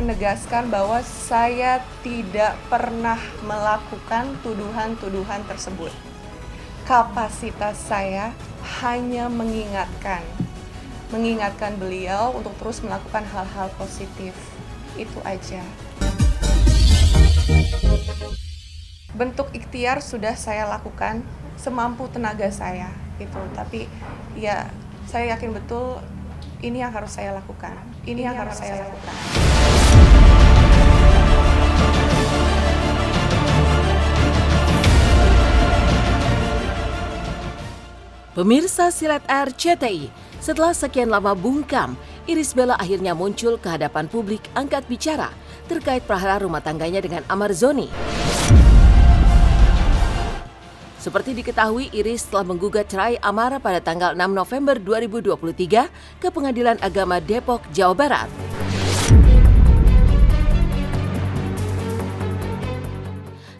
menegaskan bahwa saya tidak pernah melakukan tuduhan-tuduhan tersebut. Kapasitas saya hanya mengingatkan beliau untuk terus melakukan hal-hal positif. Itu aja. Bentuk ikhtiar sudah saya lakukan semampu tenaga saya gitu. Tapi ya saya yakin betul ini yang harus saya lakukan. Pemirsa Silet RCTI, setelah sekian lama bungkam, Irish Bella akhirnya muncul ke hadapan publik angkat bicara terkait perkara rumah tangganya dengan Amar Zoni. Seperti diketahui, Irish telah menggugat cerai Amar pada tanggal 6 November 2023 ke Pengadilan Agama Depok, Jawa Barat.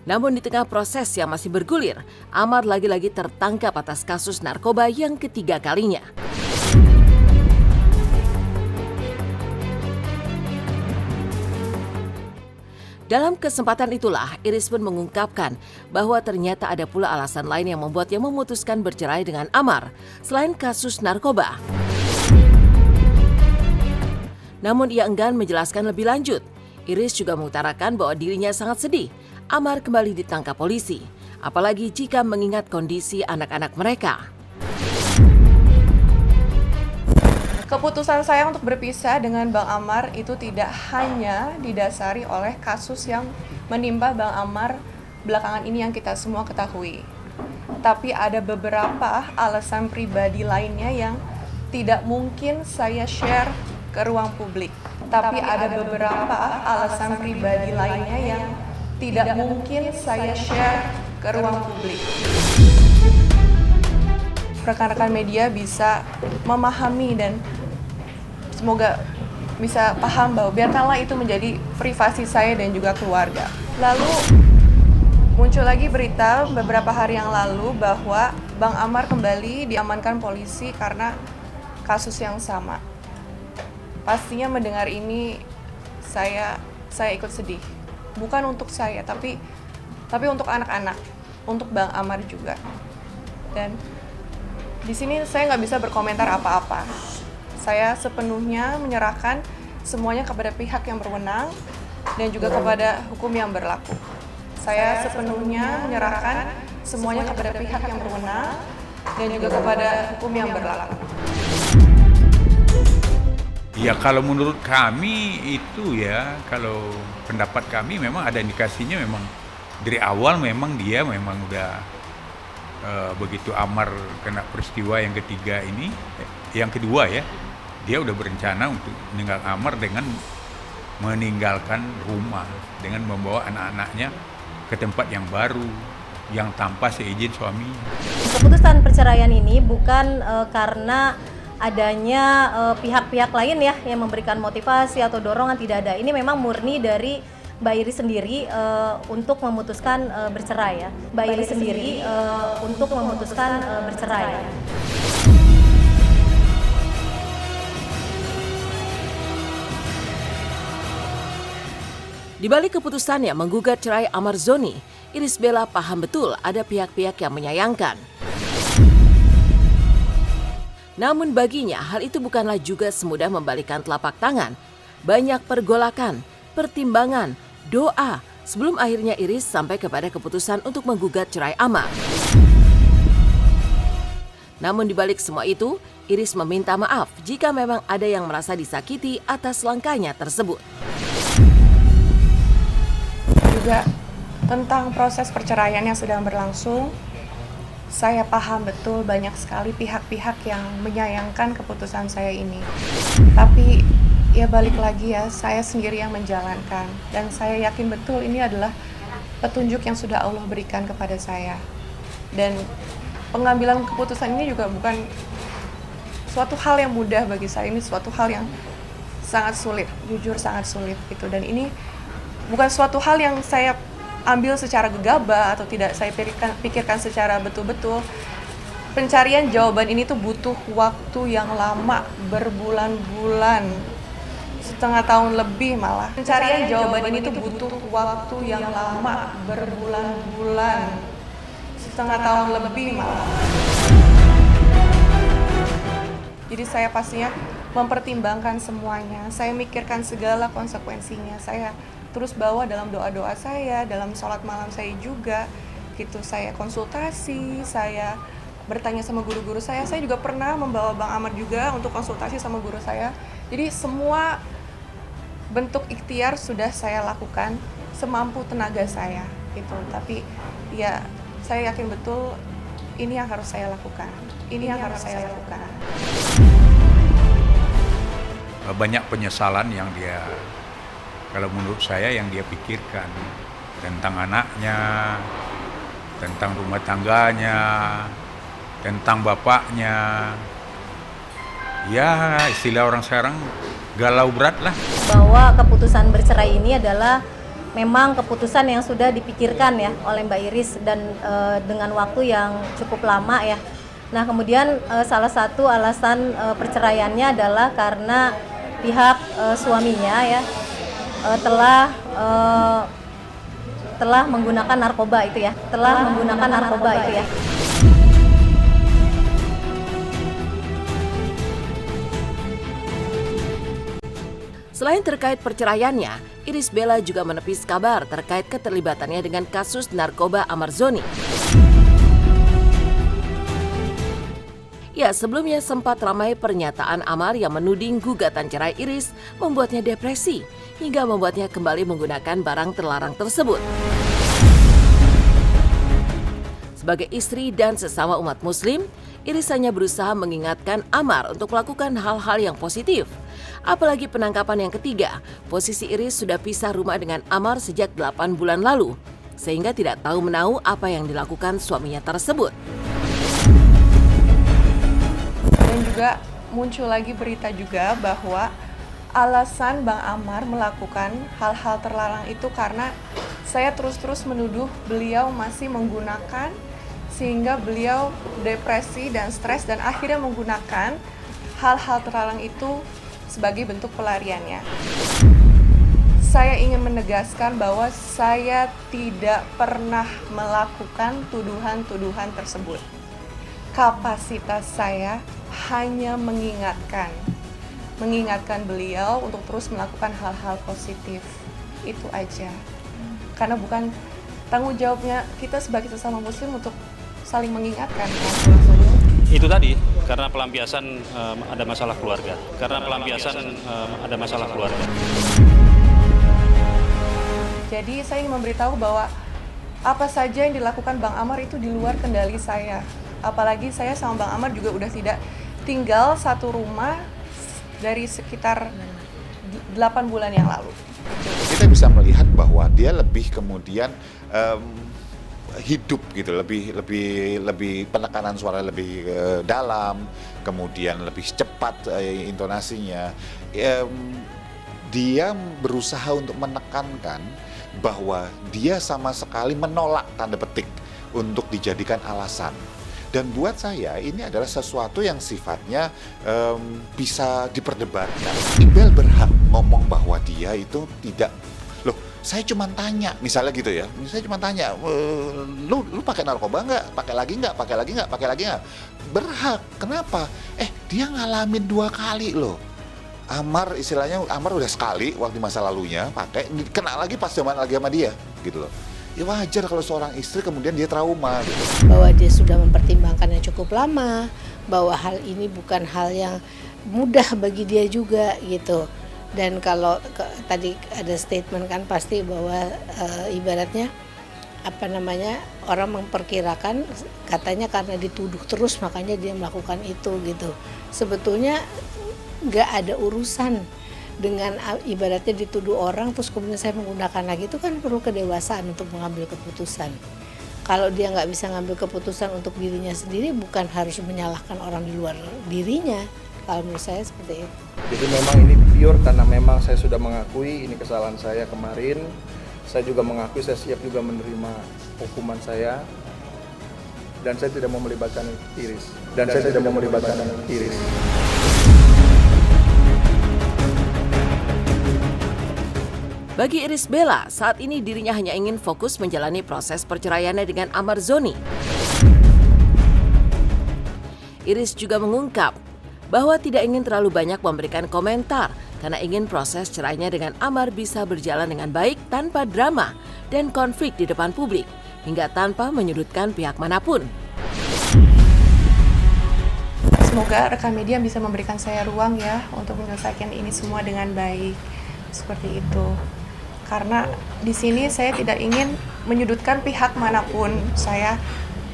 Namun di tengah proses yang masih bergulir, Amar lagi-lagi tertangkap atas kasus narkoba yang ketiga kalinya. Dalam kesempatan itulah, Irish pun mengungkapkan bahwa ternyata ada pula alasan lain yang membuatnya memutuskan bercerai dengan Amar, selain kasus narkoba. Namun ia enggan menjelaskan lebih lanjut. Irish juga mengutarakan bahwa dirinya sangat sedih Amar kembali ditangkap polisi, apalagi jika mengingat kondisi anak-anak mereka. Keputusan saya untuk berpisah dengan Bang Amar itu tidak hanya didasari oleh kasus yang menimpa Bang Amar belakangan ini yang kita semua ketahui. Tapi ada beberapa alasan pribadi lainnya yang tidak mungkin saya share ke ruang publik. Rekan-rekan media bisa memahami dan semoga bisa paham bahwa biarkanlah itu menjadi privasi saya dan juga keluarga. Lalu muncul lagi berita beberapa hari yang lalu bahwa Bang Amar kembali diamankan polisi karena kasus yang sama. Pastinya mendengar ini saya ikut sedih. Bukan untuk saya, tapi untuk anak-anak, untuk Bang Amar juga. Dan di sini saya nggak bisa berkomentar apa-apa. Saya sepenuhnya menyerahkan semuanya kepada pihak yang berwenang dan juga kepada hukum yang berlaku. Ya kalau menurut kami itu ya, kalau pendapat kami memang ada indikasinya memang dari awal memang dia memang udah begitu Amar kena peristiwa yang ketiga ini, yang kedua ya, dia udah berencana untuk meninggal Amar dengan meninggalkan rumah, dengan membawa anak-anaknya ke tempat yang baru, yang tanpa seizin suami. Keputusan perceraian ini bukan karena adanya pihak-pihak lain ya yang memberikan motivasi atau dorongan, tidak ada. Ini memang murni dari Mbak Irish sendiri untuk memutuskan bercerai ya. Di balik keputusannya menggugat cerai Amar Zoni, Irish Bella paham betul ada pihak-pihak yang menyayangkan. Namun baginya hal itu bukanlah juga semudah membalikan telapak tangan. Banyak pergolakan, pertimbangan, doa sebelum akhirnya Irish sampai kepada keputusan untuk menggugat cerai Amar. Namun di balik semua itu, Irish meminta maaf jika memang ada yang merasa disakiti atas langkahnya tersebut. Juga tentang proses perceraian yang sedang berlangsung, saya paham betul banyak sekali pihak-pihak yang menyayangkan keputusan saya ini. Tapi ya balik lagi ya, saya sendiri yang menjalankan. Dan saya yakin betul ini adalah petunjuk yang sudah Allah berikan kepada saya. Dan pengambilan keputusan ini juga bukan suatu hal yang mudah bagi saya. Ini suatu hal yang sangat sulit, jujur sangat sulit gitu. Dan ini bukan suatu hal yang saya ambil secara gegabah atau tidak saya pikirkan secara betul-betul. Pencarian jawaban ini tuh butuh waktu yang lama, berbulan-bulan. setengah tahun lebih malah. Pencarian jawaban ini tuh butuh waktu yang lama, berbulan-bulan, setengah tahun lebih malah. Jadi saya pastinya mempertimbangkan semuanya, saya mikirkan segala konsekuensinya, saya terus bawa dalam doa-doa saya, dalam sholat malam saya juga, gitu. Saya konsultasi, saya bertanya sama guru-guru saya juga pernah membawa Bang Amar juga untuk konsultasi sama guru saya. Jadi semua bentuk ikhtiar sudah saya lakukan semampu tenaga saya, gitu. Tapi ya saya yakin betul ini yang harus saya lakukan, Banyak penyesalan yang dia, kalau menurut saya yang dia pikirkan tentang anaknya, tentang rumah tangganya, tentang bapaknya. Ya istilah orang sekarang galau berat lah. Bahwa keputusan bercerai ini adalah memang keputusan yang sudah dipikirkan ya oleh Mbak Iris dan dengan waktu yang cukup lama ya. Nah kemudian salah satu alasan perceraiannya adalah karena pihak suaminya ya telah menggunakan narkoba itu ya, Selain terkait perceraiannya, Irish Bella juga menepis kabar terkait keterlibatannya dengan kasus narkoba Amar Zoni. Ya, sebelumnya sempat ramai pernyataan Amar yang menuding gugatan cerai Iris membuatnya depresi hingga membuatnya kembali menggunakan barang terlarang tersebut. Sebagai istri dan sesama umat muslim, Iris hanya berusaha mengingatkan Amar untuk melakukan hal-hal yang positif. Apalagi penangkapan yang ketiga, posisi Iris sudah pisah rumah dengan Amar sejak 8 bulan lalu, sehingga tidak tahu menahu apa yang dilakukan suaminya tersebut. Dan juga muncul lagi berita juga bahwa alasan Bang Amar melakukan hal-hal terlarang itu karena saya terus-terus menuduh beliau masih menggunakan, sehingga beliau depresi dan stres dan akhirnya menggunakan hal-hal terlarang itu sebagai bentuk pelariannya. Saya ingin menegaskan bahwa saya tidak pernah melakukan tuduhan-tuduhan tersebut. Kapasitas saya hanya mengingatkan beliau untuk terus melakukan hal-hal positif. Itu aja. Karena bukan tanggung jawabnya kita sebagai sesama muslim untuk saling mengingatkan. Itu tadi, karena pelampiasan ada masalah keluarga. Jadi saya ingin memberitahu bahwa apa saja yang dilakukan Bang Amar itu di luar kendali saya. Apalagi saya sama Bang Amar juga udah tidak tinggal satu rumah dari sekitar 8 bulan yang lalu. Kita bisa melihat bahwa dia lebih kemudian hidup gitu, lebih penekanan suara lebih dalam, kemudian lebih cepat intonasinya. Dia berusaha untuk menekankan bahwa dia sama sekali menolak tanda petik untuk dijadikan alasan. Dan buat saya ini adalah sesuatu yang sifatnya bisa diperdebatkan. Ibel berhak ngomong bahwa dia itu tidak, loh saya cuma tanya, misalnya gitu ya, saya cuma tanya, lu pakai narkoba nggak, pakai lagi nggak, berhak. Kenapa? Dia ngalamin 2 kali loh. Amar udah sekali waktu masa lalunya pakai, kena lagi pas zaman lagi sama dia gitu loh. Ya wajar kalau seorang istri kemudian dia trauma gitu. Bahwa dia sudah mempertimbangkannya cukup lama, bahwa hal ini bukan hal yang mudah bagi dia juga gitu. Dan kalau tadi ada statement kan pasti bahwa ibaratnya orang memperkirakan katanya karena dituduh terus makanya dia melakukan itu gitu. Sebetulnya nggak ada urusan dengan ibaratnya dituduh orang terus kemudian saya menggunakan lagi, itu kan perlu kedewasaan untuk mengambil keputusan. Kalau dia nggak bisa ngambil keputusan untuk dirinya sendiri, bukan harus menyalahkan orang di luar dirinya. Kalau menurut saya seperti itu. Jadi memang ini pure karena memang saya sudah mengakui ini kesalahan saya kemarin. Saya juga mengakui saya siap juga menerima hukuman saya. Dan saya tidak mau melibatkan Iris. Bagi Iris Bella, saat ini dirinya hanya ingin fokus menjalani proses perceraiannya dengan Amar Zoni. Iris juga mengungkap bahwa tidak ingin terlalu banyak memberikan komentar karena ingin proses cerainya dengan Amar bisa berjalan dengan baik tanpa drama dan konflik di depan publik, hingga tanpa menyudutkan pihak manapun. Semoga rekan media bisa memberikan saya ruang ya untuk menyelesaikan ini semua dengan baik, seperti itu. Karena di sini saya tidak ingin menyudutkan pihak manapun. Saya,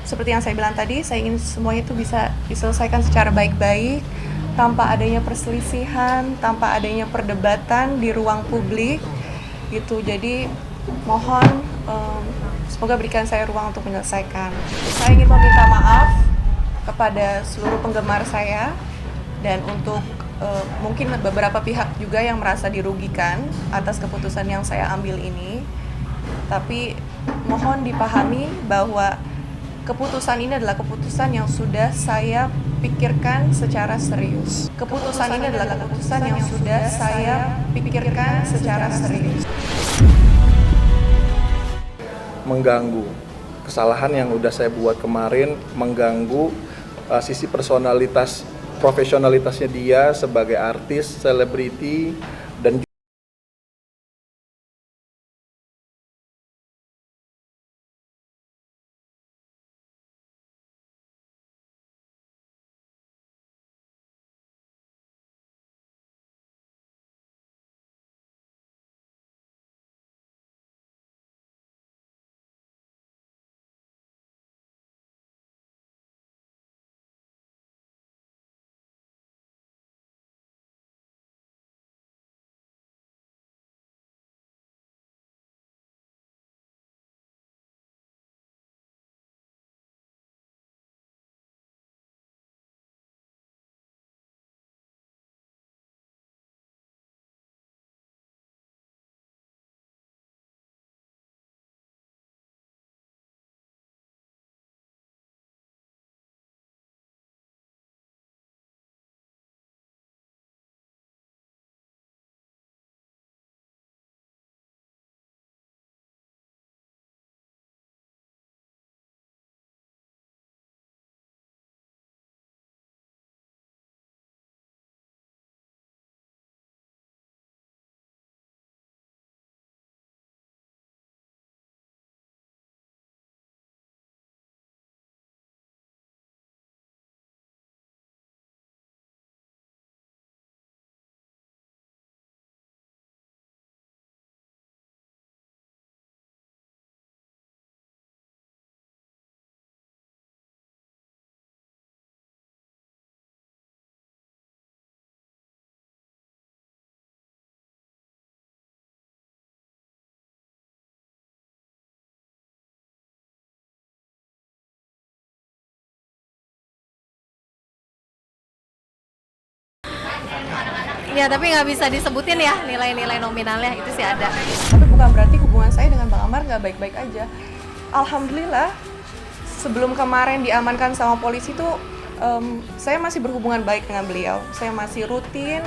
seperti yang saya bilang tadi, saya ingin semuanya itu bisa diselesaikan secara baik-baik, tanpa adanya perselisihan, tanpa adanya perdebatan di ruang publik, gitu. Jadi mohon semoga berikan saya ruang untuk menyelesaikan. Saya ingin meminta maaf kepada seluruh penggemar saya dan untuk mungkin beberapa pihak juga yang merasa dirugikan atas keputusan yang saya ambil ini. Tapi mohon dipahami bahwa keputusan ini adalah keputusan yang sudah saya pikirkan secara serius. Keputusan ini adalah keputusan yang sudah saya pikirkan secara serius. Mengganggu. Kesalahan yang udah saya buat kemarin mengganggu sisi personalitas, profesionalitasnya dia sebagai artis, selebriti, dan Ya, tapi nggak bisa disebutin ya nilai-nilai nominalnya, itu sih ada. Tapi bukan berarti hubungan saya dengan Bang Amar nggak baik-baik aja. Alhamdulillah, sebelum kemarin diamankan sama polisi tuh, saya masih berhubungan baik dengan beliau. Saya masih rutin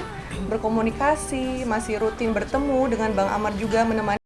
berkomunikasi, masih rutin bertemu dengan Bang Amar juga menemani.